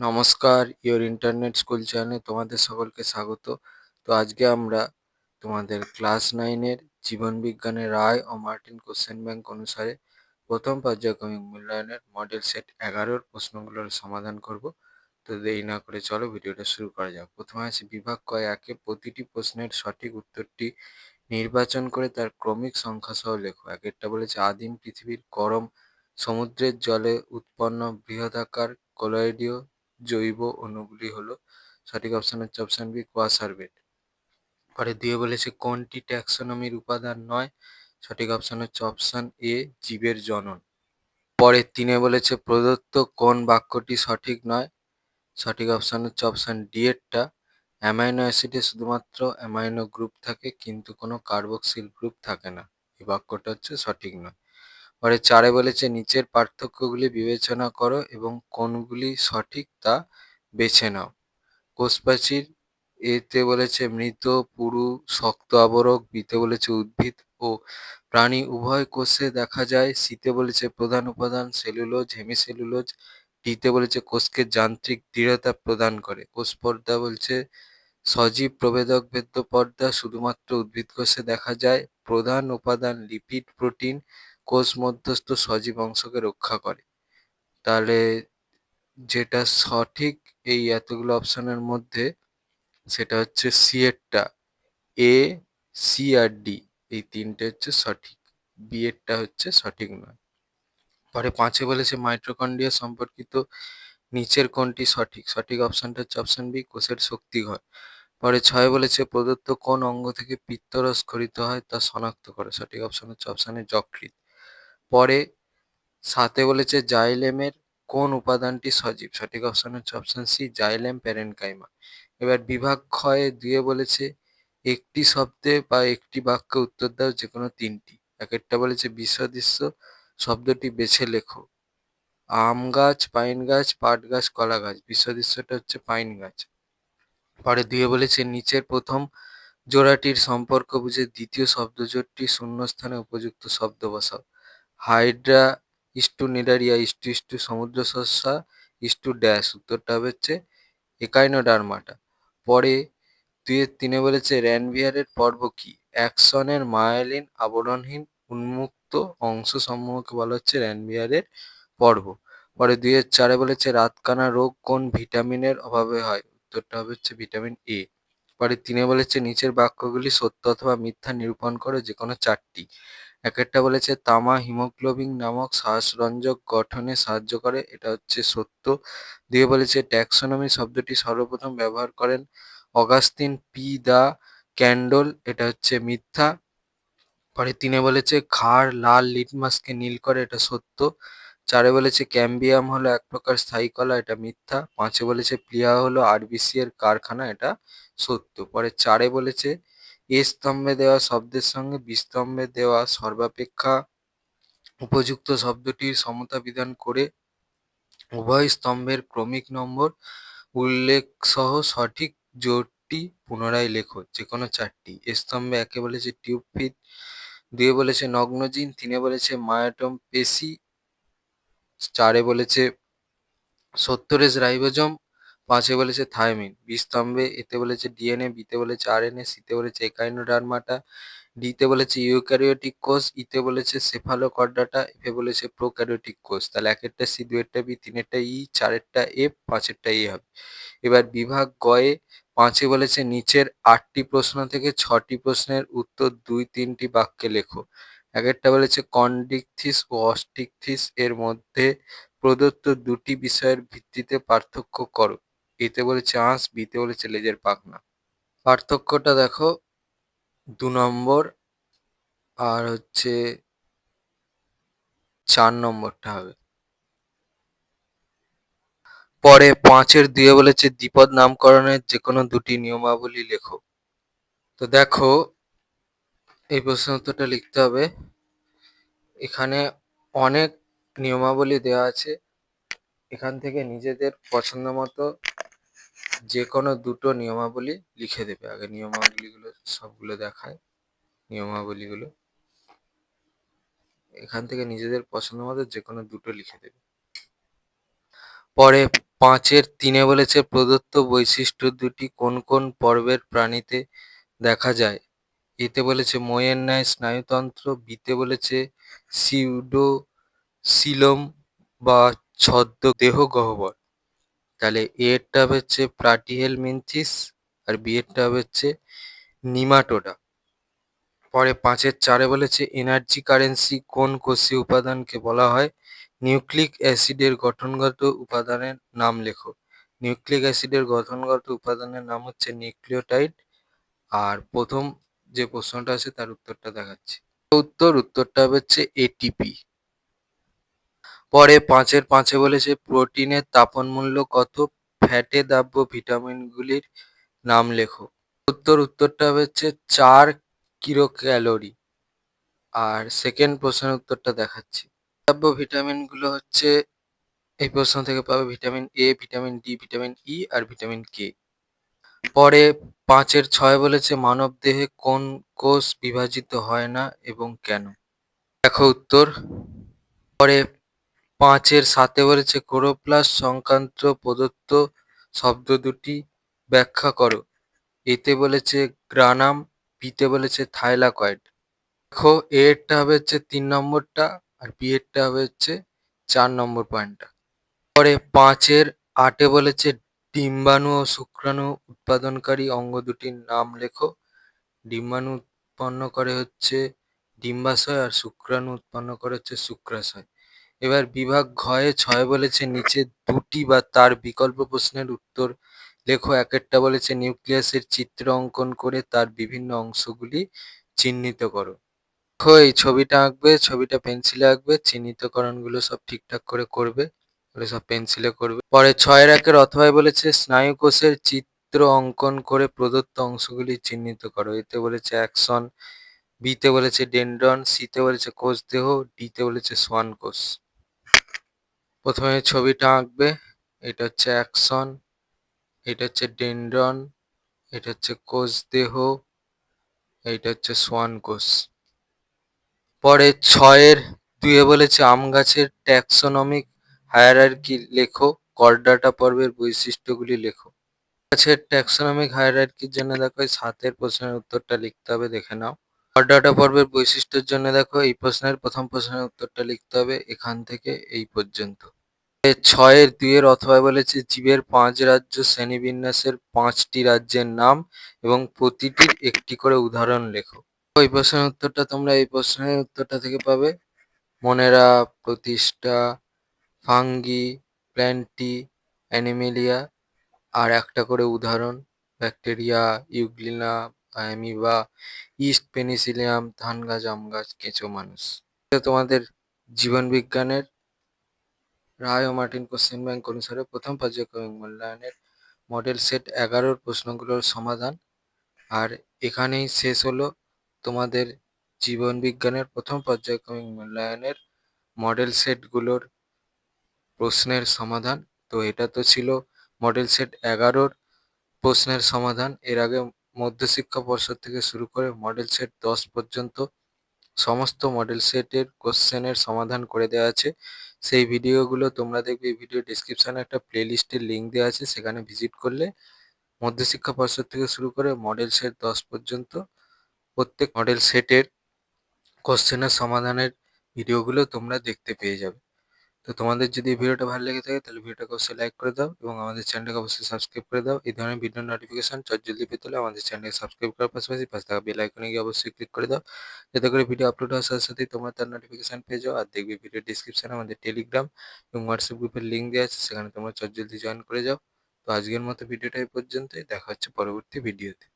নমস্কার, your internet school চ্যানেলে তোমাদের সকলকে স্বাগত। তো আজকে আমরা তোমাদের ক্লাস 9 এর জীবনবিজ্ঞানের রায় ও মার্টিন কোশ্চেন ব্যাংক অনুসারে প্রথম পর্যায়ক্রমিক মূল্যায়নের মডেল সেট 11-র প্রশ্নগুলোর সমাধান করব। তো দেরি না করে চলো ভিডিওটা শুরু করা যাক। প্রথমে আছে বিভাগ ক একে প্রতিটি প্রশ্নের সঠিক উত্তরটি নির্বাচন করে তার ক্রমিক সংখ্যা সহ লেখো। একেরটা বলেছে আদিম পৃথিবীর গরম সমুদ্রের জলে উৎপন্ন বৃহদাকার কলয়েডীয় জৈব অণুগুলি হলো। সঠিক অপশন হচ্ছে অপশন বি কোয়াসারবেট। পরে দিয়ে বলেছে কোনটি ট্যাক্সোনমির উপাদান নয়। সঠিক অপশন হচ্ছে অপশন এ জীবের জনন। পরে তিনে বলেছে প্রদত্ত কোন বাক্যটি সঠিক নয়। সঠিক অপশন হচ্ছে অপশন ডি এরটা। অ্যামাইনো অ্যাসিডে শুধুমাত্র অ্যামাইনো গ্রুপ থাকে কিন্তু কোনো কার্বক্সিল গ্রুপ থাকে না। এই বাক্যটা হচ্ছে সঠিক নয়। পরে চারে বলেছে নিচের পার্থক্যগুলি বিবেচনা করো এবং কোনগুলি সঠিক তা বেছে নাও। কোষপ্রাচীর এতে বলেছে মৃত, পুরু, শক্ত আবরক। বিতে বলেছে উদ্ভিদ ও প্রাণী উভয় কোষে দেখা যায়। সিতে বলেছে প্রধান উপাদান সেলুলোজ, হেমিসেলুলোজ। ডিতে বলেছে কোষকে যান্ত্রিক দৃঢ়তা প্রদান করে। কোষ পর্দা বলছে সজীব প্রবেদক ভেদ্য পর্দা শুধুমাত্র উদ্ভিদ কোষে দেখা যায়। প্রধান উপাদান লিপিড প্রোটিন কোষ মধ্যস্থ সজীব অংশকে রক্ষা করে। তাহলে যেটা সঠিক এই এতগুলো অপশনের মধ্যে সেটা হচ্ছে সি এরটা। এ, সি আর ডি এই তিনটে হচ্ছে সঠিক, বি এরটা হচ্ছে সঠিক নয়। পরে পাঁচে বলেছে মাইটোকন্ড্রিয়া সম্পর্কিত নিচের কোনটি সঠিক। সঠিক অপশনটা হচ্ছে অপশন বি কোষের শক্তিঘর। পরে ছয় বলেছে প্রদত্ত কোন অঙ্গ থেকে পিত্তরস খরিত হয় তা শনাক্ত করে। সঠিক অপশন হচ্ছে অপশন এ যকৃৎ। পরে সাতে বলেছে জাইলেমের কোন উপাদানটি সজীব। সঠিক অপশন হচ্ছে অপশন সি জাইলেম প্যারেনকাইমা। এবার বিভাগ ক্ষয়ে দিয়ে বলেছে একটি শব্দে বা একটি বাক্যে উত্তর দাও যে কোনো তিনটি। একেরটা বলেছে বিসদৃশ্য শব্দটি বেছে লেখো। আম গাছ, পাইন গাছ, পাট গাছ, কলা গাছ। বিসদৃশ্যটা হচ্ছে পাইন গাছ। পরে দিয়ে বলেছে নিচের প্রথম জোড়াটির সম্পর্ক বুঝে দ্বিতীয় শব্দজোড়টি শূন্যস্থানে উপযুক্ত শব্দ বসাও। Hydra is to Cnidaria is to is to সমুদ্র শস্যা ইস্টু ড্যাশ। উত্তরটা হবে হচ্ছে একাইনোডার্মাটা। পরে তিনে বলেছে র্যানভিয়ারের পর্ব কি। অ্যাক্সনের মায়োলিন আবরণহীন উন্মুক্ত অংশ সমূহকে বলা হচ্ছে র্যানভিয়ারের পর্ব। পরে 2-4 বলেছে রাতকানা রোগ কোন ভিটামিনের অভাবে হয়। উত্তরটা হবে হচ্ছে ভিটামিন এ। পরে তিনে বলেছে নিচের বাক্যগুলি সত্য অথবা মিথ্যা নিরূপণ করো যে কোনো চারটি। একেরটা বলেছে তামা হিমোগ্লোবিন নামক শ্বাসরঞ্জক গঠনে সাহায্য করে। এটা হচ্ছে সত্য। দিয়ে বলেছে ট্যাক্সোনমি শব্দটি সর্বপ্রথম ব্যবহার করেন অগাস্তিন পি দা ক্যান্ডল। এটা হচ্ছে মিথ্যা। পরে তিনে বলেছে ক্ষার লাল লিটমাসকে নীল করে। এটা সত্য। চারে বলেছে ক্যাম্বিয়াম হলো এক প্রকার স্থায়ী কলা। এটা মিথ্যা। পাঁচে বলেছে প্লিহা হলো আরবিসি এর কারখানা। এটা সত্য। পরে চারে বলেছে এ স্তম্ভে দেওয়া শব্দের সঙ্গে বি স্তম্ভে দেওয়া সর্বাপেক্ষা উপযুক্ত শব্দটির সমতা বিধান করে উভয় স্তম্ভের ক্রমিক নম্বর উল্লেখ সহ সঠিক জোড়টি পুনরায় লেখো যে কোনো চারটি। স্তম্ভে একে বলেছে টিউব ফিট, দুয়ে বলেছে নগ্নজিন, তিনে বলেছে মায়াটম পেশি, চারে বলেছে সত্তরেজ রাইবোজোম, পাঁচে বলেছে থায়ামিন। বি স্তম্ভে এতে বলেছে ডিএনএ, বিতে বলেছে আরএনএ, সিতে বলেছে একাইনোডার্মাটা, ডিতে বলেছে ইউক্যারিওটিক কোষ, ইতে বলেছে সেফালোকর্ডাটা, এফে বলেছে প্রোক্যারিওটিক কোষ। তাহলে একেরটা সি, দুয়েরটা বি, তিনেরটা ই, চারেরটা এফ, পাঁচেরটা এ হবে। এবার বিভাগ গয়ে পাঁচে বলেছে নিচের 8টি প্রশ্ন থেকে 6টি প্রশ্নের উত্তর 2-3টি বাক্যে লেখো। একেরটা বলেছে কন্ডিকথিস ও অস্টিকথিস এর মধ্যে প্রদত্ত দুটি বিষয়ের ভিত্তিতে পার্থক্য করো। এতে বলেছে আঁশ, বিতে বলেছে লেজের পাখনা। পার্থক্যটা দেখো 2 নম্বর আর হচ্ছে 4 নম্বরটা হবে। পরে 5-এর 2 বলেছে দ্বিপদ নামকরণের যে কোনো দুটি নিয়মাবলী লেখো। তো দেখো এই প্রশ্ন উত্তরটা লিখতে হবে। এখানে অনেক নিয়মাবলী দেওয়া আছে, এখান থেকে নিজেদের পছন্দ মতো যে কোনো দুটো নিয়মাবলী লিখে দেবে। আগে নিয়মাবলীগুলো সবগুলো দেখায়। নিয়মাবলীগুলো এখান থেকে নিজেদের পছন্দ মতো যে কোনো দুটো লিখে দেবে। পরে 5-3 বলেছে প্রদত্ত বৈশিষ্ট্য দুটি কোন কোন পর্বের প্রাণীতে দেখা যায়? এতে বলেছে মইয়ের ন্যায় স্নায়ুতন্ত্র, বিতে বলেছে সিউডোসিলম বা ছদ্ম দেহ গহ্বর। তাহলে এ এরটা হবে হচ্ছে প্লাটিহেলমিনথিস আর বি এরটা হবে হচ্ছে নিমাটোডা। পরে 5-4 বলেছে এনার্জি কারেন্সি কোন কোষীয় উপাদানকে বলা হয়? নিউক্লিক অ্যাসিডের গঠনগত উপাদানের নাম লেখো। নিউক্লিক অ্যাসিডের গঠনগত উপাদানের নাম হচ্ছে নিউক্লিওটাইড। আর প্রথম যে প্রশ্নটা আছে তার উত্তরটা দেখাচ্ছি। উত্তরটা হবে হচ্ছে এটিপি। পরে 5-5 বলেছে প্রোটিনের তাপনমূল্য কত? ফ্যাটে দাব্য ভিটামিনগুলির নাম লেখো। উত্তরটা হবে হচ্ছে 4 কিলোক্যালোরি। আর সেকেন্ড প্রশ্নের উত্তরটা দেখাচ্ছি। দাব্য ভিটামিনগুলো হচ্ছে এই প্রশ্ন থেকে পাবে vitamin A, vitamin D, vitamin E আর ভিটামিন কে। পরে 5-6 বলেছে মানবদেহে কোন কোষ বিভাজিত হয় না এবং কেন? দেখো উত্তর। পরে 5-7 বলেছে ক্লোরোপ্লাস্ট সংক্রান্ত প্রদত্ত শব্দ দুটি ব্যাখ্যা করো। এতে বলেছে গ্রানাম, বিতে বলেছে থাইলাকয়েড। দেখো এ এরটা হবে হচ্ছে 3 নম্বরটা আর বি এরটা হবে হচ্ছে 4 নম্বর পয়েন্টটা। পরে 5-8 বলেছে ডিম্বাণু ও শুক্রাণু উৎপাদনকারী অঙ্গ দুটির নাম লেখো। ডিম্বাণু উৎপন্ন করে হচ্ছে ডিম্বাশয় আর শুক্রাণু উৎপন্ন করে হচ্ছে শুক্রাশয়। এবার বিভাগ ঘয়ে 6 বলেছে নিচে দুটি বা তার বিকল্প প্রশ্নের উত্তর লেখো। একেরটা বলেছে নিউক্লিয়াসের চিত্র অঙ্কন করে তার বিভিন্ন অংশগুলি চিহ্নিত করো। দেখো এই ছবিটা আঁকবে, ছবিটা পেন্সিলে আঁকবে, চিহ্নিতকরণগুলো সব ঠিকঠাক করে করবে, ওগুলো সব পেন্সিলে করবে। পরে 6-1 অথবায় বলেছে স্নায়ু কোষের চিত্র অঙ্কন করে প্রদত্ত অংশগুলি চিহ্নিত করো। এতে বলেছে অ্যাক্সন, বিতে বলেছে ডেনড্রন, সিতে বলেছে কোষ দেহ, ডিতে বলেছে সোয়ান কোষ। প্রথমে ছবিটা আঁকবে, এটা হচ্ছে অ্যাক্সন, এটা হচ্ছে ডেনড্রন, এটা হচ্ছে কোষ দেহ, এইটা হচ্ছে সোয়ান কোষ। পরে 6-2 বলেছে আম গাছের ট্যাক্সোনমিক হায়ারার্কি লেখো। করডাটা পর্বের বৈশিষ্ট্যগুলি লেখো। গাছের ট্যাক্সোনমিক হায়ারার্কির জন্য দেখো এই 7 প্রশ্নের উত্তরটা লিখতে হবে, দেখে নাও। করডাটা পর্বের বৈশিষ্ট্যের জন্য দেখো এই প্রশ্নের প্রথম প্রশ্নের উত্তরটা লিখতে হবে এখান থেকে এই পর্যন্ত। 6-2 অথবা বলেছে জীবের 5 রাজ্য শ্রেণীবিন্যাসের 5টি রাজ্যের নাম এবং প্রতিটির একটি করে উদাহরণ লেখো। এই প্রশ্নের উত্তরটা তোমরা এই প্রশ্নের উত্তরটা থেকে পাবে। মনেরা, প্রতিষ্ঠা, ফাঙ্গি, প্ল্যান্টি, অ্যানিমেলিয়া আর একটা করে উদাহরণ bacteria, euglena, amoeba, east, Penicillium, ধান গাছ, আম গাছ, কেঁচো মানুষ। এটা তোমাদের জীবনবিজ্ঞানের রায় ও মার্টিন কোশ্চেন ব্যাংক অনুসারে প্রথম পর্যায়ক্রমিক মূল্যায়নের মডেল সেট 11 প্রশ্নগুলোর সমাধান। আর এখানেই শেষ হলো তোমাদের জীবনবিজ্ঞানের প্রথম পর্যায়ক্রমিক মূল্যায়নের মডেল সেটগুলোর প্রশ্নের সমাধান। তো এটা তো ছিল মডেল সেট 11 প্রশ্নের সমাধান। এর আগে মধ্যশিক্ষা পর্ষদ থেকে শুরু করে মডেল সেট 10 পর্যন্ত সমস্ত মডেল সেটের কোশ্চেনের সমাধান করে দেওয়া আছে। সেই ভিডিওগুলো তোমরা দেখবে এই ভিডিও ডেসক্রিপশনে একটা প্লেলিস্টের লিঙ্ক দেওয়া আছে, সেখানে ভিজিট করলে মধ্যশিক্ষা পর্ষদ থেকে শুরু করে মডেল সেট 10 পর্যন্ত প্রত্যেক মডেল সেটের কোশ্চেনের সমাধানের ভিডিওগুলো তোমরা দেখতে পেয়ে যাবে। তো তোমাদের যদি এই ভিডিওটা ভালো লেগে থাকে তাহলে ভিডিওটাকে অবশ্যই লাইক করে দাও এবং আমাদের চ্যানেলটাকে অবশ্যই সাবস্ক্রাইব করে দাও। এই ধরনের ভিডিও নোটিফিকেশন জলদি পেতে হলে আমাদের চ্যানেলকে সাবস্ক্রাইব করার পাশাপাশি পাশে থাকা বেল আইকনে গিয়ে অবশ্যই ক্লিক করে দাও, যাতে করে ভিডিও আপলোড হওয়ার সাথে সাথেই তোমরা তার নোটিফিকেশন পেয়ে যাও। আর দেখবে ভিডিও ডিসক্রিপশনে আমাদের টেলিগ্রাম এবং হোয়াটসঅ্যাপ গ্রুপের লিঙ্ক দেওয়া আছে, সেখানে তোমরা জলদি জয়েন করে যাও। তো আজকের মতো ভিডিওটা এই পর্যন্তই, দেখা হচ্ছে পরবর্তী ভিডিওতে।